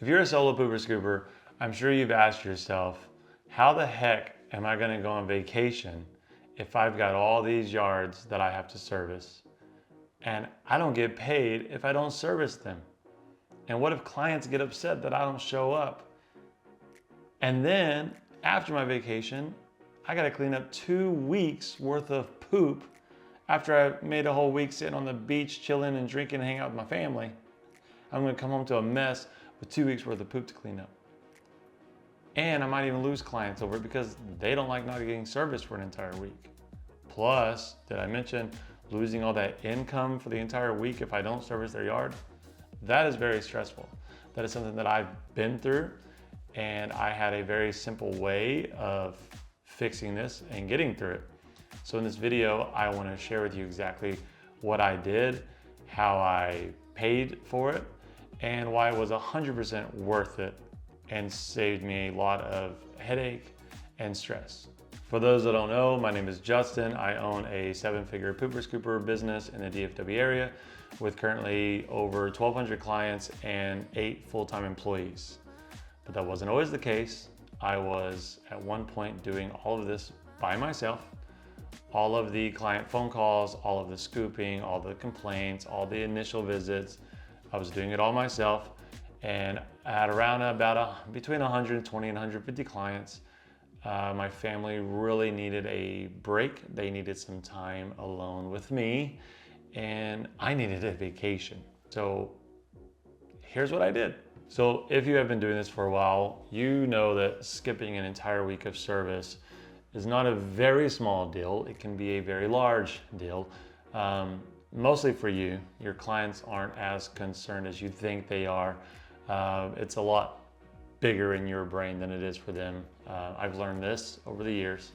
If you're a solo pooper scooper, I'm sure you've asked yourself, how the heck am I gonna go on vacation if I've got all these yards that I have to service and I don't get paid if I don't service them? And what if clients get upset that I don't show up? And then after my vacation, I gotta clean up 2 weeks worth of poop after I made a whole week sitting on the beach, chilling and drinking and hanging out with my family. I'm gonna come home to a mess with 2 weeks worth of poop to clean up. And I might even lose clients over it because they don't like not getting service for an entire week. Plus, did I mention losing all that income for the entire week if I don't service their yard? That is very stressful. That is something that I've been through, and I had a very simple way of fixing this and getting through it. So in this video, I want to share with you exactly what I did, how I paid for it, and why it was 100% worth it and saved me a lot of headache and stress. For those that don't know, my name is Justin. I own a 7-figure pooper scooper business in the DFW area with currently over 1,200 clients and 8 full-time employees. But that wasn't always the case. I was at one point doing all of this by myself. All of the client phone calls, all of the scooping, all the complaints, all the initial visits. I was doing it all myself, and at around between 120 and 150 clients, my family really needed a break. They needed some time alone with me, and I needed a vacation. So here's what I did. So if you have been doing this for a while, you know that skipping an entire week of service is not a very small deal. It can be a very large deal. Mostly for you. Your clients aren't as concerned as you think they are. It's a lot bigger in your brain than it is for them. I've learned this over the years.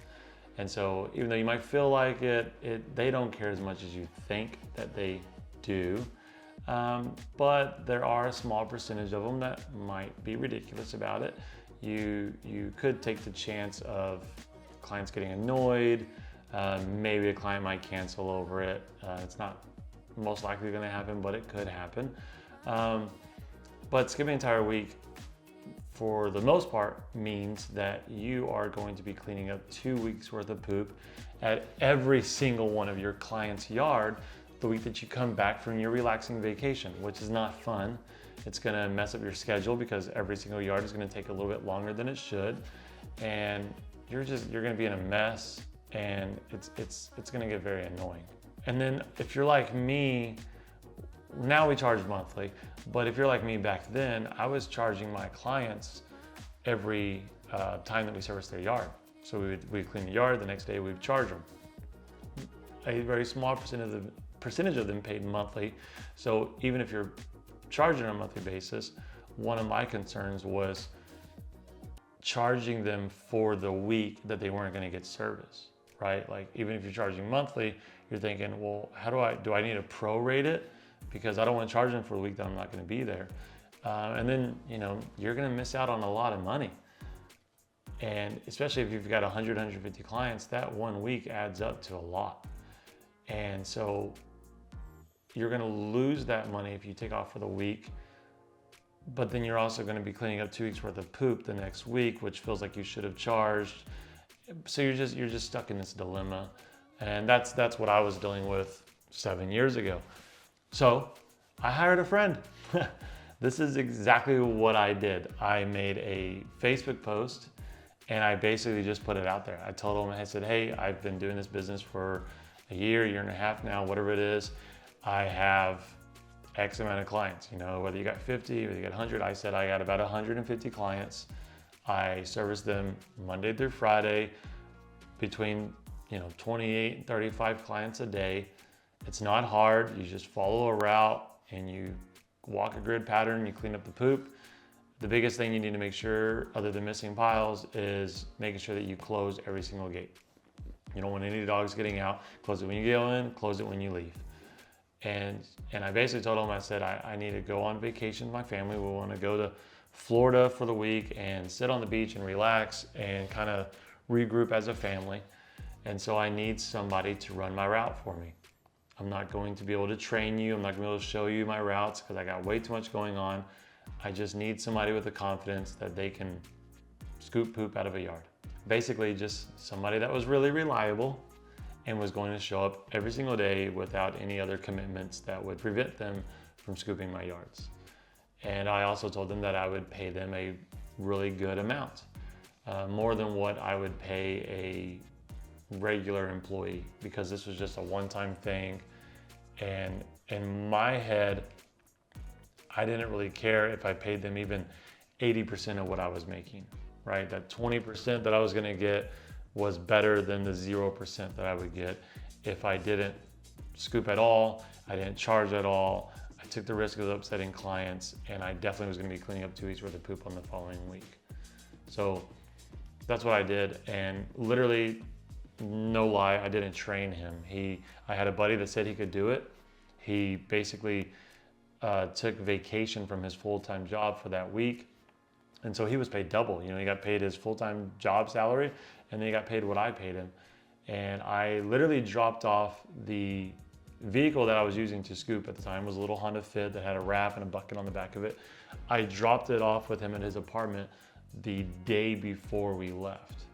And so even though you might feel like they don't care as much as you think that they do. But there are a small percentage of them that might be ridiculous about it. You could take the chance of clients getting annoyed. Maybe a client might cancel over it. It's not most likely going to happen, but it could happen. But skipping an entire week, for the most part, means that you are going to be cleaning up 2 weeks worth of poop at every single one of your client's yard the week that you come back from your relaxing vacation, which is not fun. It's going to mess up your schedule because every single yard is going to take a little bit longer than it should, and you're going to be in a mess, and it's going to get very annoying. And then if you're like me, now we charge monthly, but if you're like me back then, I was charging my clients every time that we serviced their yard. So we'd clean the yard, the next day we'd charge them. A very small percentage of them paid monthly. So even if you're charging on a monthly basis, one of my concerns was charging them for the week that they weren't going to get service, right? Like even if you're charging monthly, you're thinking, well, do I need to prorate it? Because I don't want to charge them for the week that I'm not going to be there. And then, you're going to miss out on a lot of money. And especially if you've got 100, 150 clients, that 1 week adds up to a lot. And so you're going to lose that money if you take off for the week, but then you're also going to be cleaning up 2 weeks worth of poop the next week, which feels like you should have charged. So you're just stuck in this dilemma. And that's what I was dealing with 7 years ago. So I hired a friend. This is exactly what I did. I made a Facebook post and I basically just put it out there. I told him, I said, hey, I've been doing this business for a year and a half now, whatever it is. I have X amount of clients, whether you got 50, whether you got 100, I said I got about 150 clients. I service them Monday through Friday between 28 and 35 clients a day. It's not hard. You just follow a route and you walk a grid pattern, you clean up the poop. The biggest thing you need to make sure, other than missing piles, is making sure that you close every single gate. You don't want any dogs getting out. Close it when you go in, close it when you leave. And I basically told them, I said, I need to go on vacation with my family. We want to go to Florida for the week and sit on the beach and relax and kind of regroup as a family. And so I need somebody to run my route for me. I'm not going to be able to train you. I'm not going to be able to show you my routes because I got way too much going on. I just need somebody with the confidence that they can scoop poop out of a yard. Basically just somebody that was really reliable and was going to show up every single day without any other commitments that would prevent them from scooping my yards. And I also told them that I would pay them a really good amount, more than what I would pay a regular employee, because this was just a one-time thing. And in my head, I didn't really care if I paid them even 80% of what I was making, right? That 20% that I was gonna get was better than the 0% that I would get if I didn't scoop at all, I didn't charge at all, I took the risk of upsetting clients, and I definitely was gonna be cleaning up 2 weeks worth of poop on the following week. So that's what I did, and literally, no lie, I didn't train him. I had a buddy that said he could do it. He basically took vacation from his full-time job for that week. And so he was paid double. He got paid his full-time job salary, and then he got paid what I paid him. And I literally dropped off the vehicle that I was using to scoop at the time. It was a little Honda Fit that had a wrap and a bucket on the back of it. I dropped it off with him at his apartment the day before we left.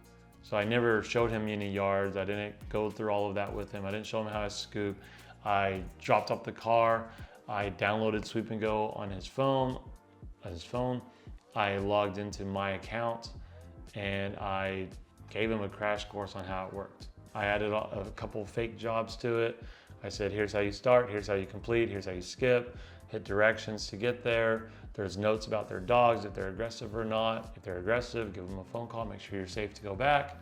So I never showed him any yards. I didn't go through all of that with him. I didn't show him how to scoop. I dropped off the car. I downloaded Sweep and Go on his phone. I logged into my account, and I gave him a crash course on how it worked. I added a couple fake jobs to it. I said, here's how you start, here's how you complete, here's how you skip, hit directions to get there. There's notes about their dogs, if they're aggressive or not. If they're aggressive, give them a phone call, make sure you're safe to go back.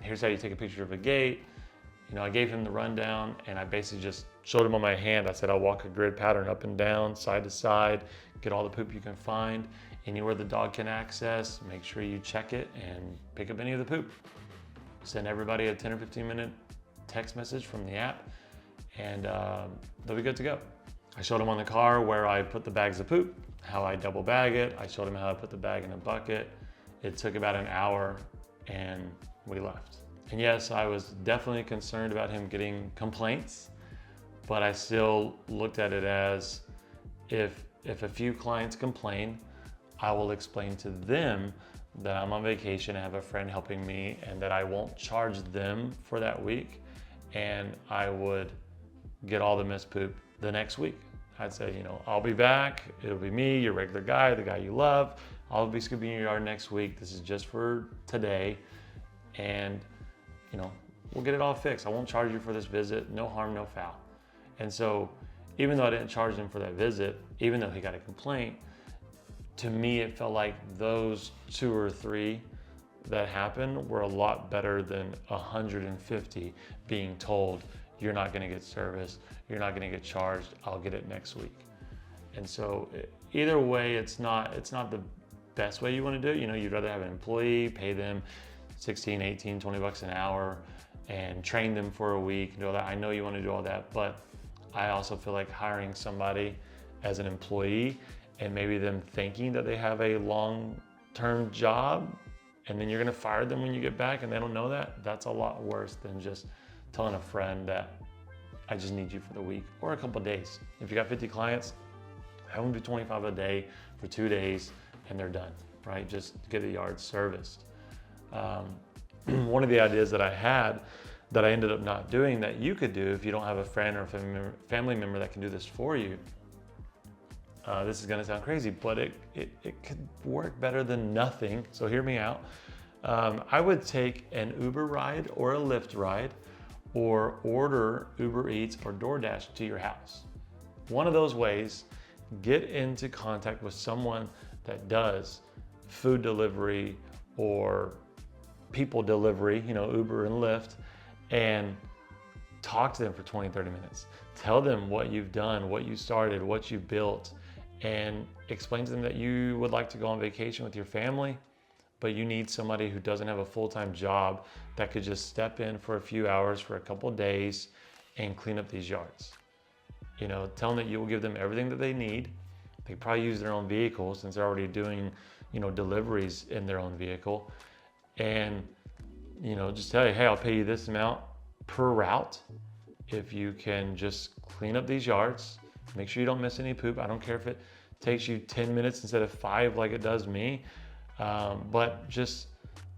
Here's how you take a picture of a gate. I gave him the rundown, and I basically just showed him on my hand. I said, I'll walk a grid pattern up and down, side to side, get all the poop you can find. Anywhere the dog can access, make sure you check it and pick up any of the poop. Send everybody a 10 or 15 minute text message from the app, and they'll be good to go. I showed him on the car where I put the bags of poop, how I double bag it. I showed him how I put the bag in a bucket. It took about an hour, and we left. And yes, I was definitely concerned about him getting complaints, but I still looked at it as if a few clients complain, I will explain to them that I'm on vacation, I have a friend helping me, and that I won't charge them for that week, and I would get all the missed poop the next week. I'd say, I'll be back, it'll be me, your regular guy, the guy you love. I'll be scooping your yard next week. This is just for today, and we'll get it all fixed. I won't charge you for this visit, no harm, no foul. And so even though I didn't charge him for that visit, even though he got a complaint, to me, it felt like those 2 or 3 that happened were a lot better than 150 being told, you're not gonna get service, you're not gonna get charged, I'll get it next week. And so either way, it's not the best way you wanna do it. You'd rather have an employee, pay them 16, 18, 20 bucks an hour, and train them for a week and all that. I know you wanna do all that, but I also feel like hiring somebody as an employee and maybe them thinking that they have a long-term job, and then you're gonna fire them when you get back and they don't know that, that's a lot worse than just telling a friend that I just need you for the week or a couple of days. If you got 50 clients, have them do 25 a day for 2 days and they're done, right? Just get the yard serviced. One of the ideas that I had that I ended up not doing that you could do if you don't have a friend or a family member that can do this for you. This is gonna sound crazy, but it could work better than nothing. So hear me out. I would take an Uber ride or a Lyft ride, or order Uber Eats or DoorDash to your house. One of those ways, get into contact with someone that does food delivery or people delivery, Uber and Lyft, and talk to them for 20, 30 minutes. Tell them what you've done, what you started, what you built, and explain to them that you would like to go on vacation with your family, but you need somebody who doesn't have a full-time job that could just step in for a few hours for a couple of days and clean up these yards. Tell them that you will give them everything that they need. They probably use their own vehicle since they're already doing, deliveries in their own vehicle. And, just tell you, hey, I'll pay you this amount per route if you can just clean up these yards, make sure you don't miss any poop. I don't care if it takes you 10 minutes instead of 5 like it does me. But just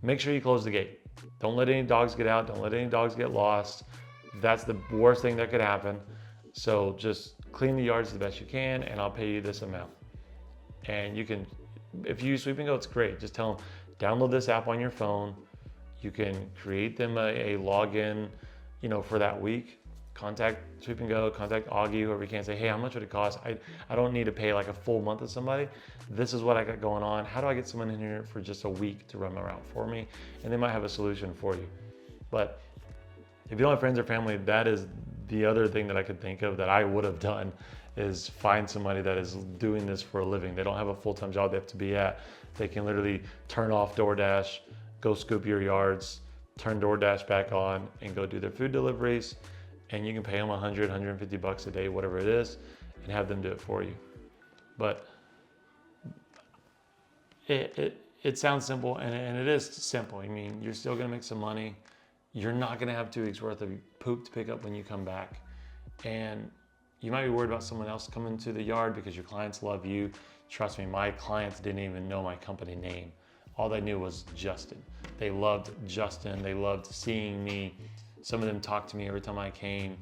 make sure you close the gate. Don't let any dogs get out. Don't let any dogs get lost. That's the worst thing that could happen. So just clean the yards the best you can, and I'll pay you this amount. And you can, if you use Sweep and Go, it's great. Just tell them, download this app on your phone. You can create them a login, for that week. Contact Sweep and Go, contact Augie, whoever you can, say, hey, how much would it cost? I don't need to pay like a full month of somebody. This is what I got going on. How do I get someone in here for just a week to run my route for me? And they might have a solution for you. But if you don't have friends or family, that is the other thing that I could think of that I would have done, is find somebody that is doing this for a living. They don't have a full-time job they have to be at. They can literally turn off DoorDash, go scoop your yards, turn DoorDash back on, and go do their food deliveries. And you can pay them 100, 150 bucks a day, whatever it is, and have them do it for you. But it sounds simple, and it is simple. I mean, you're still gonna make some money. You're not gonna have 2 weeks worth of poop to pick up when you come back. And you might be worried about someone else coming to the yard because your clients love you. Trust me, my clients didn't even know my company name. All they knew was Justin. They loved Justin. They loved seeing me. Some of them talked to me every time I came.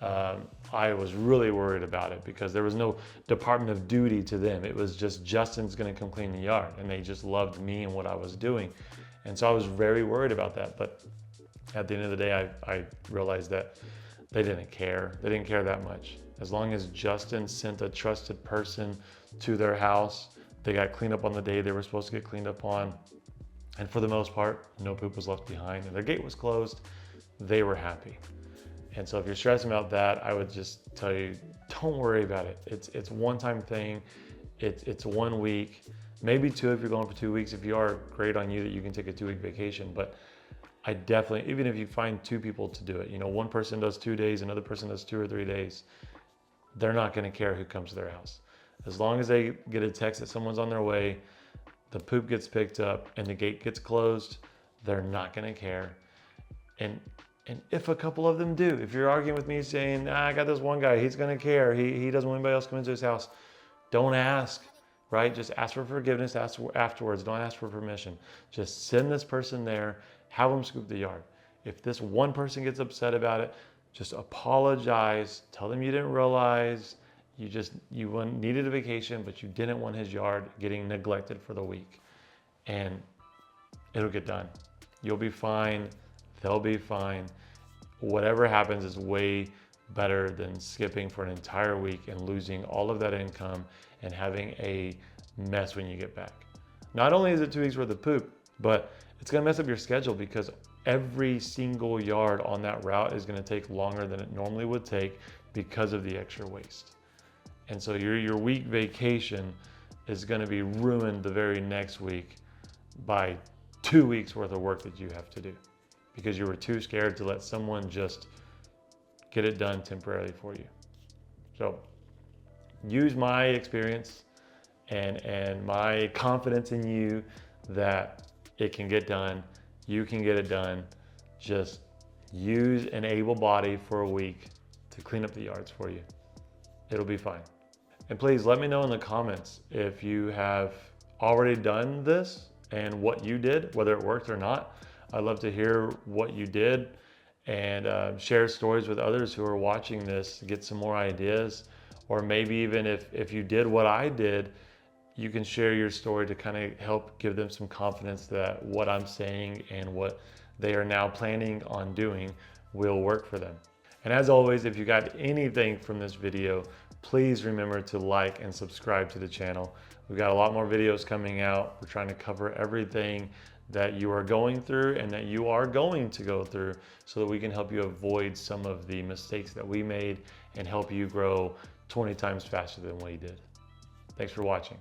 I was really worried about it because there was no department of duty to them. It was just Justin's gonna come clean the yard, and they just loved me and what I was doing. And so I was very worried about that. But at the end of the day, I realized that they didn't care. They didn't care that much. As long as Justin sent a trusted person to their house, they got cleaned up on the day they were supposed to get cleaned up on. And for the most part, no poop was left behind and their gate was closed. They were happy. And so if you're stressing about that, I would just tell you, don't worry about it. It's a one-time thing. It's 1 week, maybe 2 if you're going for 2 weeks. If you are, great on you that you can take a 2-week vacation. But I definitely, even if you find 2 people to do it, one person does 2 days, another person does 2 or 3 days, they're not gonna care who comes to their house. As long as they get a text that someone's on their way, the poop gets picked up and the gate gets closed, they're not gonna care. And if a couple of them do, if you're arguing with me saying, I got this one guy, he's gonna care, he doesn't want anybody else coming into his house, don't ask, right? Just ask for forgiveness afterwards, don't ask for permission. Just send this person there, have them scoop the yard. If this one person gets upset about it, just apologize, tell them you didn't realize, you needed a vacation, but you didn't want his yard getting neglected for the week. And it'll get done. You'll be fine, they'll be fine. Whatever happens is way better than skipping for an entire week and losing all of that income and having a mess when you get back. Not only is it 2 weeks worth of poop, but it's gonna mess up your schedule because every single yard on that route is gonna take longer than it normally would take because of the extra waste. And so your week vacation is gonna be ruined the very next week by 2 weeks worth of work that you have to do because you were too scared to let someone just get it done temporarily for you. So use my experience and my confidence in you that it can get done. You can get it done. Just use an able body for a week to clean up the yards for you. It'll be fine. And please let me know in the comments if you have already done this and what you did, whether it worked or not. I'd love to hear what you did and share stories with others who are watching this, get some more ideas. Or maybe even if you did what I did, you can share your story to kind of help give them some confidence that what I'm saying and what they are now planning on doing will work for them. And as always, if you got anything from this video, please remember to like and subscribe to the channel. We've got a lot more videos coming out. We're trying to cover everything that you are going through and that you are going to go through so that we can help you avoid some of the mistakes that we made and help you grow 20 times faster than we did. Thanks for watching.